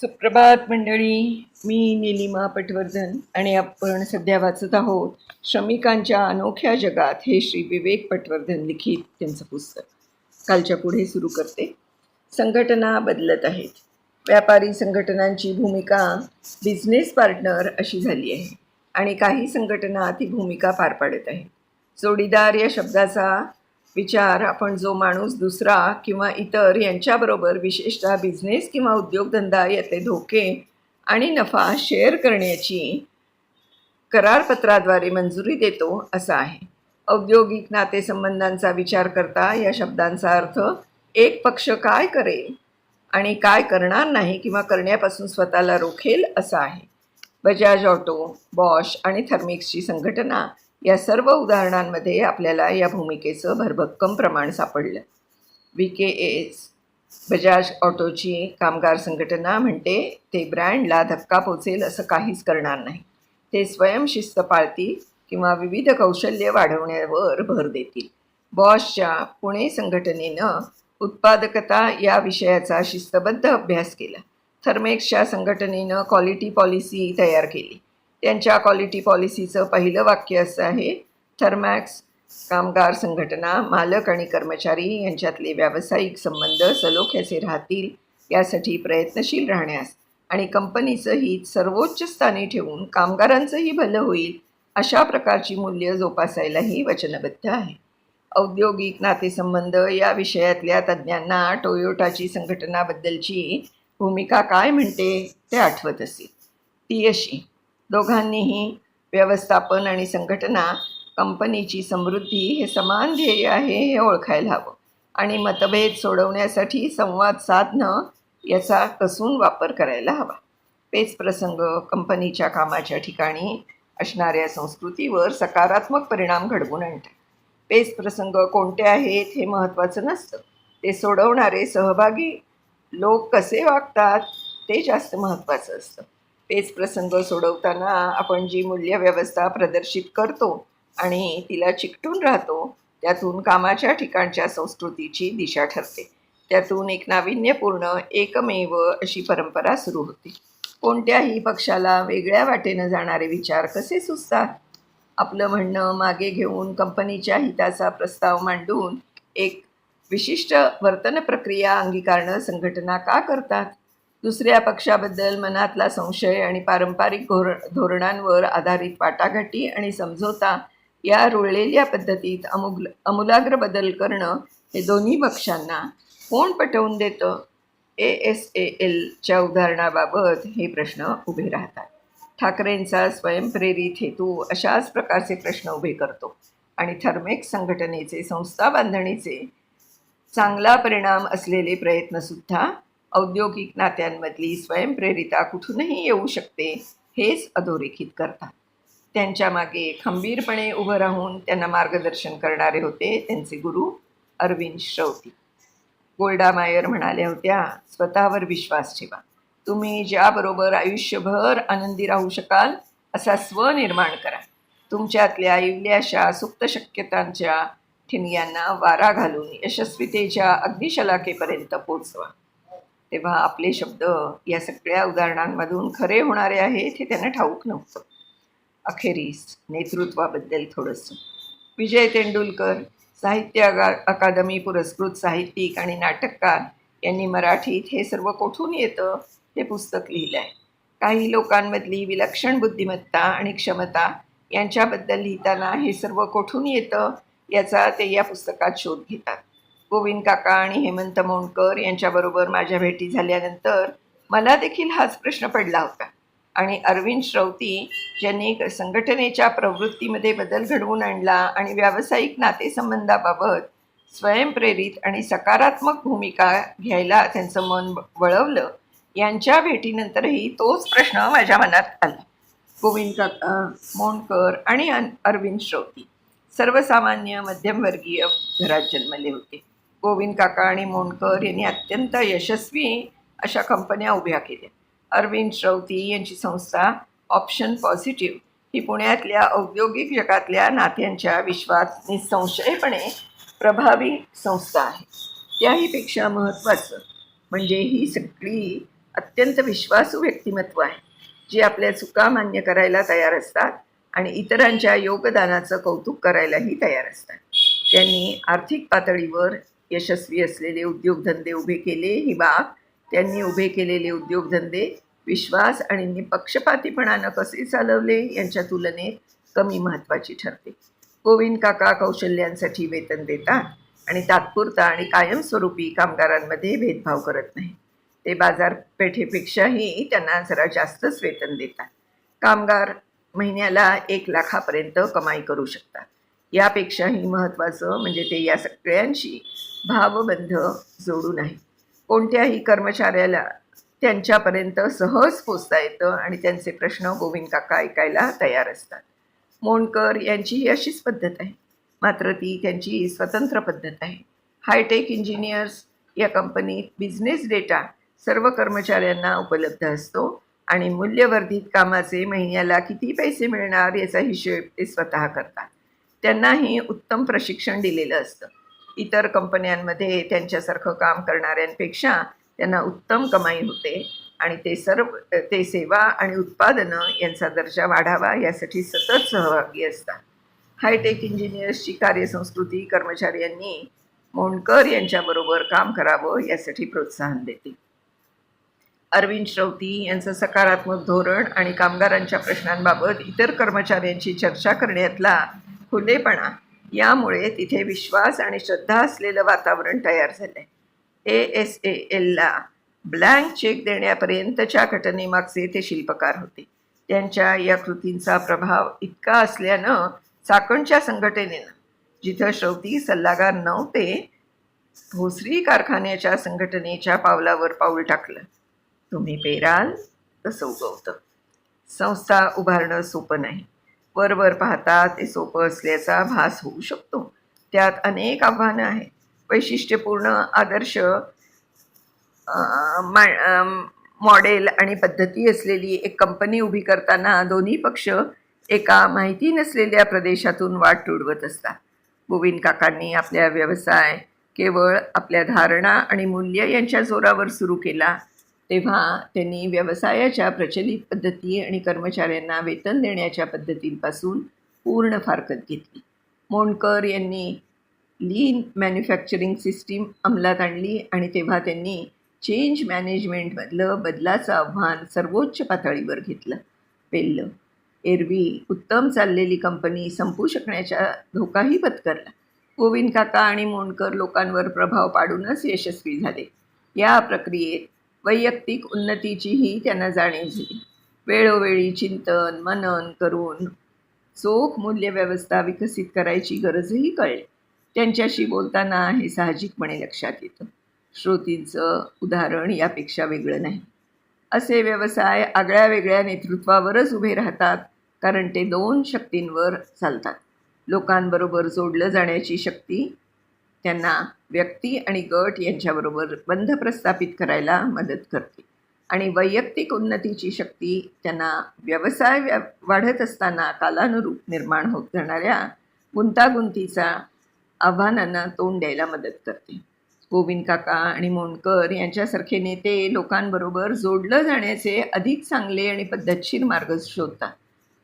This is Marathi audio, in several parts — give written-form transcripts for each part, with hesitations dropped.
सुप्रभात मंडळी. मी निलिमा पटवर्धन आणि आपण सध्या वाचत आहोत श्रमिकांच्या अनोख्या जगात हे श्री विवेक पटवर्धन लिखित त्यांचं पुस्तक. कालच्या पुढे सुरू करते. संघटना बदलत आहेत. व्यापारी संघटनांची भूमिका बिझनेस पार्टनर अशी झाली आहे आणि काही संघटना ती भूमिका पार पाडत आहेत. जोडीदार या शब्दाचा विचार आपण जो माणूस दुसरा किंवा इतर यांच्याबरोबर विशेषतः बिझनेस किंवा उद्योगधंदा यातले धोके आणि नफा शेअर करण्याची करारपत्राद्वारे मंजुरी देतो असा आहे. औद्योगिक नातेसंबंधांचा विचार करता या शब्दांचा अर्थ एक पक्ष काय करेल आणि काय करणार नाही किंवा करण्यापासून स्वतःला रोखेल असा आहे. बजाज ऑटो, बॉश आणि थर्मिक्सची संघटना या सर्व उदाहरणांमध्ये आपल्याला या भूमिकेचं भरभक्कम प्रमाण सापडलं. VKS बजाज ऑटोची कामगार संघटना म्हणते ते ब्रँडला धक्का पोचेल असं काहीच करणार नाही. ते स्वयंशिस्त पाळतील किंवा विविध कौशल्य वाढवण्यावर भर देतील. बॉशच्या पुणे संघटनेनं उत्पादकता या विषयाचा शिस्तबद्ध अभ्यास केला. थर्मेक्सच्या संघटनेनं क्वालिटी पॉलिसी तयार केली. त्यांच्या क्वालिटी पॉलिसीचं पहिलं वाक्य असं आहे: थर्मॅक्स कामगार संघटना मालक आणि कर्मचारी यांच्यातले व्यावसायिक संबंध सलोख्याचे राहतील यासाठी प्रयत्नशील राहण्यास आणि कंपनीचं हित सर्वोच्च स्थानी ठेवून कामगारांचंही भलं होईल अशा प्रकारची मूल्य जोपासायलाही वचनबद्ध आहे. औद्योगिक नातेसंबंध या विषयातल्या तज्ज्ञांना टोयोटाची संघटनाबद्दलची भूमिका काय म्हणते ते आठवत असेल. ती अशी: दोघांनीही व्यवस्थापन आणि संघटना कंपनीची समृद्धी हे समान ध्येय आहे हे ओळखायला हवं आणि मतभेद सोडवण्यासाठी संवाद साधणं याचा कसून वापर करायला हवा. पेच प्रसंग कंपनीच्या कामाच्या ठिकाणी असणाऱ्या संस्कृतीवर सकारात्मक परिणाम घडवून आणतात. पेच प्रसंग कोणते आहेत हे महत्त्वाचं नसतं, ते सोडवणारे सहभागी लोक कसे वागतात ते जास्त महत्त्वाचं असतं. पेच प्रसंग सोडवताना आपण जी मूल्यव्यवस्था प्रदर्शित करतो आणि तिला चिकटून राहतो त्यातून कामाच्या ठिकाणच्या संस्कृतीची दिशा ठरते. त्यातून एक नाविन्यपूर्ण एकमेव अशी परंपरा सुरू होते. कोणत्याही पक्षाला वेगळ्या वाटेनं जाणारे विचार कसे सुचतात? आपलं म्हणणं मागे घेऊन कंपनीच्या हिताचा प्रस्ताव मांडून एक विशिष्ट वर्तन प्रक्रिया अंगीकारणं संघटना का करतात? दुसऱ्या पक्षाबद्दल मनातला संशय आणि पारंपरिक धोरणांवर आधारित वाटाघाटी आणि समझोता या रुळलेल्या पद्धतीत आमूलाग्र बदल करणं हे दोन्ही पक्षांना कोण पटवून देतं? ASALच्या उदाहरणाबाबत हे प्रश्न उभे राहतात. ठाकरेंचा स्वयंप्रेरित हेतू अशाच प्रकारचे प्रश्न उभे करतो आणि थर्मेक्स संघटनेचे संस्था बांधणीचे चांगला परिणाम असलेले प्रयत्नसुद्धा औद्योगिक नात्यांमधली स्वयंप्रेरिता कुठूनही येऊ शकते हेच अधोरेखित करतात. त्यांच्या मागे खंबीरपणे उभं राहून त्यांना मार्गदर्शन करणारे होते त्यांचे गुरु अरविंद श्रौती. गोल्डा मायर म्हणाल्या होत्या, स्वतःवर विश्वास ठेवा. तुम्ही ज्याबरोबर आयुष्यभर आनंदी राहू शकाल असा स्व निर्माण करा. तुमच्यातल्या इवल्याशा सुप्त शक्यतांच्या ठिणग्यांना वारा घालून यशस्वीतेच्या अग्निशलाकेपर्यंत पोचवा. तेव्हा आपले शब्द या सगळ्या उदाहरणांमधून खरे होणारे आहेत हे त्यांना ठाऊक नव्हतं. अखेरीस नेतृत्वाबद्दल थोडंसं. विजय तेंडुलकर साहित्य अकादमी पुरस्कृत साहित्यिक आणि नाटककार यांनी मराठीत हे सर्व कोठून येतं हे पुस्तक लिहिलं आहे. काही लोकांमधली विलक्षण बुद्धिमत्ता आणि क्षमता यांच्याबद्दल लिहिताना हे सर्व कोठून येतं याचा ते या पुस्तकात शोध घेतात. गोविंद काका आणि हेमंत मोंडकर यांच्याबरोबर माझ्या भेटी झाल्यानंतर मला देखील हाच प्रश्न पडला होता आणि अरविंद श्रौती ज्यांनी संघटनेच्या प्रवृत्तीमध्ये बदल घडवून आणला आणि व्यावसायिक नातेसंबंधाबाबत स्वयंप्रेरित आणि सकारात्मक भूमिका घ्यायला त्यांचं मन वळवलं, यांच्या भेटीनंतरही तोच प्रश्न माझ्या मनात आला. गोविंद काका, मोंडकर आणि अरविंद श्रौती सर्वसामान्य मध्यमवर्गीय घरात जन्मले होते. गोविंद काका आणि मोंडकर यांनी अत्यंत यशस्वी अशा कंपन्या उभ्या केल्या. अरविंद श्रौती यांची संस्था ऑप्शन पॉझिटिव्ह ही पुण्यातल्या औद्योगिक जगातल्या नात्यांच्या विश्वात निसंशयपणे प्रभावी संस्था आहे. त्याहीपेक्षा महत्त्वाचं म्हणजे ही सगळी अत्यंत विश्वासू व्यक्तिमत्व आहे, जी आपल्या चुका मान्य करायला तयार असतात आणि इतरांच्या योगदानाचं कौतुक करायलाही तयार असतात. त्यांनी आर्थिक पातळीवर यशस्वी असलेले उद्योगधंदे उभे केले. ही बाब त्यांनी उभे केलेले उद्योगधंदे विश्वास आणि निपक्षपातीपणानं कसे चालवले यांच्या तुलनेत कमी महत्त्वाची ठरते. गोविंद काका कौशल्यांसाठी वेतन देतात आणि तात्पुरता आणि कायमस्वरूपी कामगारांमध्ये भेदभाव करत नाही. ते बाजारपेठेपेक्षाही त्यांना जरा जास्तच वेतन देतात. कामगार महिन्याला 1,00,000पर्यंत कमाई करू शकतात. यापेक्षाही महत्त्वाचं म्हणजे ते या सगळ्यांशी भावबंध जोडून आहे. कोणत्याही कर्मचाऱ्याला त्यांच्यापर्यंत सहज पोचता येतं आणि त्यांचे प्रश्न गोविंद काका ऐकायला तयार असतात. मोंडकर यांचीही अशीच पद्धत आहे, मात्र ती त्यांची स्वतंत्र पद्धत आहे. हायटेक इंजिनियर्स या कंपनीत बिझनेस डेटा सर्व कर्मचाऱ्यांना उपलब्ध असतो आणि मूल्यवर्धित कामाचे महिन्याला किती पैसे मिळणार याचा हिशेब ते स्वतः करतात. त्यांनाही उत्तम प्रशिक्षण दिलेलं असतं. इतर कंपन्यांमध्ये त्यांच्यासारखं काम करणाऱ्यांपेक्षा त्यांना उत्तम कमाई होते आणि ते सेवा आणि उत्पादनं यांचा दर्जा वाढावा यासाठी सतत सहभागी असतात. हायटेक इंजिनियर्सची कार्यसंस्कृती कर्मचाऱ्यांनी मोंडकर यांच्याबरोबर काम करावं यासाठी प्रोत्साहन देते. अरविंद श्रौती यांचं सकारात्मक धोरण आणि कामगारांच्या प्रश्नांबाबत इतर कर्मचाऱ्यांशी चर्चा करण्यातला खुलेपणा यामुळे तिथे विश्वास आणि श्रद्धा असलेलं वातावरण तयार झालं आहे. ASALला ब्लँक चेक देण्यापर्यंतच्या घटनेमागचे ते शिल्पकार होते. त्यांच्या या कृतींचा प्रभाव इतका असल्यानं चाकणच्या संघटनेनं, जिथं श्रौती सल्लागार नव्हते, भोसरी कारखान्याच्या संघटनेच्या पावलावर पाऊल टाकलं. तुम्ही पेराल तसं उगवतं. संस्था उभारणं सोपं नाही. वरवर पाहता ते सोपं असल्याचा भास होऊ शकतो. त्यात अनेक आव्हानं आहेत. वैशिष्ट्यपूर्ण आदर्श मॉडेल आणि पद्धती असलेली एक कंपनी उभी करताना दोन्ही पक्ष एका माहिती नसलेल्या प्रदेशातून वाट तुडवत असतात. गोविंद काकांनी आपल्या व्यवसाय केवळ आपल्या धारणा आणि मूल्य यांच्या जोरावर सुरू केला, तेव्हा त्यांनी व्यवसायाच्या प्रचलित पद्धती आणि कर्मचाऱ्यांना वेतन देण्याच्या पद्धतींपासून पूर्ण फारकत घेतली. मोंडकर यांनी लीन मॅन्युफॅक्चरिंग सिस्टीम अंमलात आणली आणि तेव्हा त्यांनी चेंज मॅनेजमेंटमधलं बदलाचं आव्हान सर्वोच्च पातळीवर पेललं. एरवी उत्तम चाललेली कंपनी संपू शकण्याचा धोकाही पत्करला. गोविंद काका आणि मोंडकर लोकांवर प्रभाव पाडूनच यशस्वी झाले. या प्रक्रियेत वैयक्तिक उन्नतीचीही त्यांना जाणीव झाली. वेळोवेळी चिंतन मनन करून चोख मूल्यव्यवस्था विकसित करायची गरजही कळली. त्यांच्याशी बोलताना हे साहजिकपणे लक्षात येतं. श्रोतींचं उदाहरण यापेक्षा वेगळं नाही. असे व्यवसाय आगळ्या वेगळ्या नेतृत्वावरच उभे राहतात, कारण ते 2 शक्तींवर चालतात. लोकांबरोबर जोडलं जाण्याची शक्ती त्यांना व्यक्ती आणि गट यांच्याबरोबर बंध प्रस्थापित करायला मदत करते आणि वैयक्तिक उन्नतीची शक्ती त्यांना व्यवसाय वाढत असताना कालानुरूप निर्माण होत जाणाऱ्या गुंतागुंतीचा आव्हानांना तोंड द्यायला मदत करते. गोविंद काका आणि मोंडकर यांच्यासारखे नेते लोकांबरोबर जोडलं जाण्याचे अधिक चांगले आणि पद्धतशीर मार्ग शोधतात.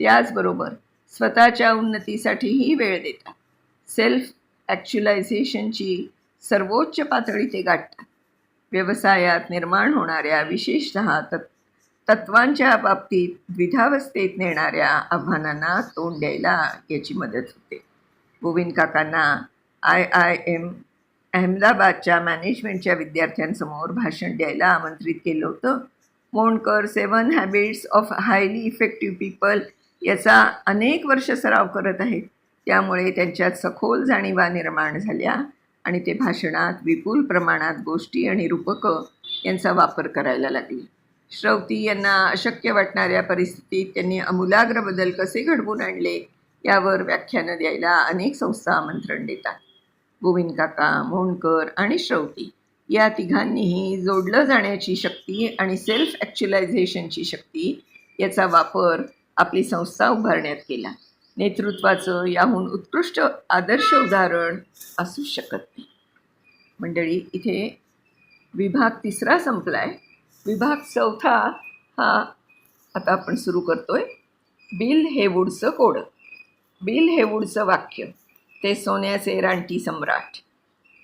त्याचबरोबर स्वतःच्या उन्नतीसाठीही वेळ देतात. सेल्फ ॲक्च्युलायझेशनची सर्वोच्च पातळी ते गाठतात. व्यवसायात निर्माण होणाऱ्या विशेषतः तत्वांच्या बाबतीत द्विधावस्थेत नेणाऱ्या आव्हानांना तोंड द्यायला याची मदत होते. गोविंद काकांना IIM अहमदाबादच्या मॅनेजमेंटच्या विद्यार्थ्यांसमोर भाषण द्यायला आमंत्रित केलं होतं. Mondkar 7 habits of highly effective people याचा अनेक वर्ष सराव करत आहेत. त्यामुळे त्यांच्यात सखोल जाणीवा निर्माण झाल्या आणि ते भाषणात विपुल प्रमाणात गोष्टी आणि रूपकं यांचा वापर करायला लागले. श्रौती यांना अशक्य वाटणाऱ्या परिस्थितीत त्यांनी आमूलाग्र बदल कसे घडवून आणले यावर व्याख्यानं द्यायला अनेक संस्था आमंत्रण देतात. गोविंद काका, मोंडकर आणि श्रौती या तिघांनीही जोडलं जाण्याची शक्ती आणि सेल्फ ॲक्च्युलायझेशनची शक्ती याचा वापर आपली संस्था उभारण्यात केला. नेतृत्वाचं याहून उत्कृष्ट आदर्श उदाहरण असूच शकत नाही. मंडळी, इथे विभाग 3 संपला आहे. विभाग चौथा हा आता आपण सुरू करतोय. बिल हेवूडचं कोड. बिल हेवूडचं वाक्य. ते सोन्याचे रानटी सम्राट.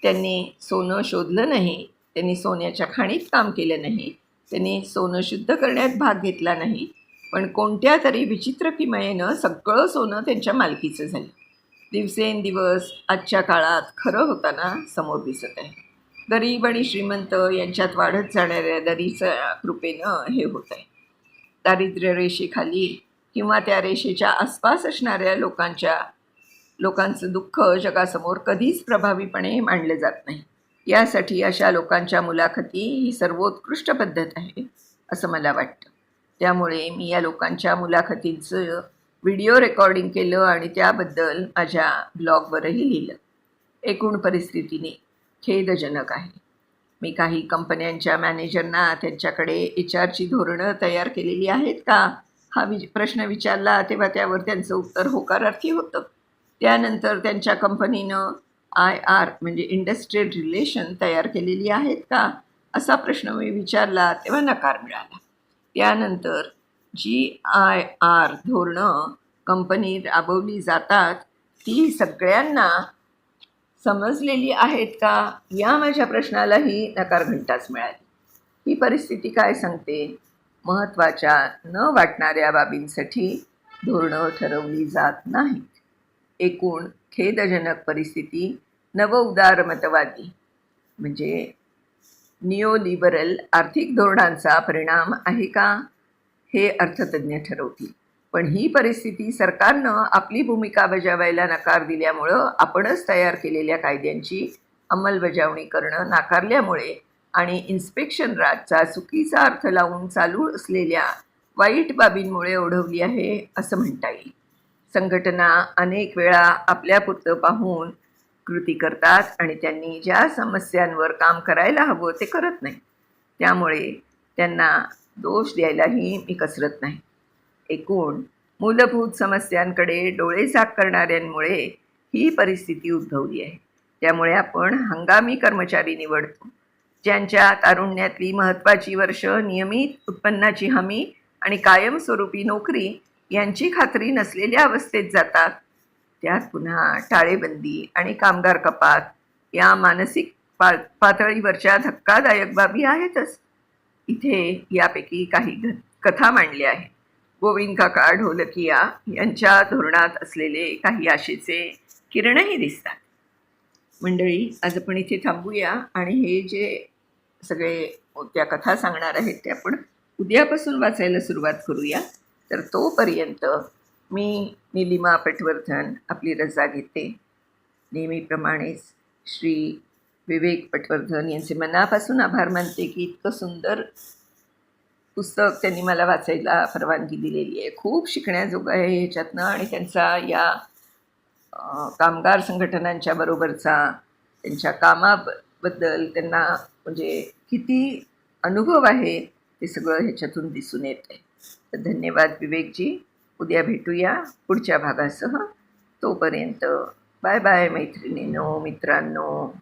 त्यांनी सोनं शोधलं नाही, त्यांनी सोन्याच्या खाणीत काम केलं नाही, त्यांनी सोनं शुद्ध करण्यात भाग घेतला नाही, पण कोणत्या तरी विचित्र किमयेनं सगळं सोनं त्यांच्या मालकीचं झालं. दिवसेंदिवस आजच्या काळात खरं होताना समोर दिसत आहे. गरीब आणि श्रीमंत यांच्यात वाढत जाणाऱ्या दरीच्या कृपेनं हे होत आहे. दारिद्र्य रेषेखाली किंवा त्या रेषेच्या आसपास असणाऱ्या लोकांचं दुःख जगासमोर कधीच प्रभावीपणे मांडलं जात नाही. यासाठी अशा लोकांच्या मुलाखती ही सर्वोत्कृष्ट पद्धत आहे असं मला वाटतं. त्यामुळे मी या लोकांच्या मुलाखतींचं व्हिडिओ रेकॉर्डिंग केलं आणि त्याबद्दल माझ्या ब्लॉगवरही लिहिलं. एकूण परिस्थितीने खेदजनक आहे. मी काही कंपन्यांच्या मॅनेजरना त्यांच्याकडे HR ची धोरणं तयार केलेली आहेत का हा प्रश्न विचारला, तेव्हा त्यावर त्यांचं उत्तर होकारार्थी होतं. त्यानंतर त्यांच्या कंपनीनं IR म्हणजे इंडस्ट्रियल रिलेशन तयार केलेली आहेत का असा प्रश्न मी विचारला, तेव्हा नकार मिळाला. त्यानंतर GIR धोरणं कंपनीत राबवली जातात ती सगळ्यांना समजलेली आहेत का या माझ्या प्रश्नालाही नकार घंटाच मिळाली. ही परिस्थिती काय सांगते? महत्त्वाच्या न वाटणाऱ्या बाबींसाठी धोरणं ठरवली जात नाहीत. एकूण खेदजनक परिस्थिती नवउदारमतवादी म्हणजे निओलिबरल आर्थिक धोरणांचा परिणाम आहे का हे अर्थतज्ञ ठरवतील. पण ही परिस्थिती सरकारनं आपली भूमिका बजावायला नकार दिल्यामुळं, आपणच तयार केलेल्या कायद्यांची अंमलबजावणी करणं नाकारल्यामुळे आणि इन्स्पेक्शन राजचा चुकीचा अर्थ लावून चालू असलेल्या वाईट बाबींमुळे ओढवली आहे असं म्हणता येईल. संघटना अनेक वेळा आपल्यापुरतं पाहून कृती करतात आणि त्यांनी ज्या समस्यांवर काम करायला हवं ते करत नाही. त्यामुळे त्यांना दोष द्यायलाही मी कसरत नाही. एकूण मूलभूत समस्यांकडे डोळेझाक करणाऱ्यांमुळे ही परिस्थिती उद्भवली आहे. त्यामुळे आपण हंगामी कर्मचारी निवडतो, ज्यांच्या तारुण्यातली महत्त्वाची वर्ष नियमित उत्पन्नाची हमी आणि कायमस्वरूपी नोकरी यांची खात्री नसलेल्या अवस्थेत जातात. त्यात पुन्हा टाळेबंदी आणि कामगार कपात या मानसिक पातळीवरच्या धक्कादायक बाबी आहेतच. इथे यापैकी काही कथा मांडल्या आहेत. गोविंद काका ढोलकिया यांच्या धोरणात असलेले काही आशेचे किरणही दिसतात. मंडळी, आज आपण इथे थांबूया आणि हे जे सगळे त्या कथा सांगणार आहेत ते आपण उद्यापासून वाचायला सुरुवात करूया. तर तोपर्यंत मी निलिमा पटवर्धन आपली रजा घेते. नेहमीप्रमाणेच श्री विवेक पटवर्धन यांचे मनापासून आभार मानते की इतकं सुंदर पुस्तक त्यांनी मला वाचायला परवानगी दिलेली आहे. खूप शिकण्याजोगं आहे ह्याच्यातनं आणि त्यांचा या कामगार संघटनांच्या बरोबरचा त्यांच्या कामाबद्दल त्यांना म्हणजे किती अनुभव आहे ते सगळं ह्याच्यातून दिसून येत आहे. तर धन्यवाद विवेकजी. उद्या भेटूया पुढच्या भागासह. तोपर्यंत बाय बाय मैत्रिणींनो, मित्रांनो.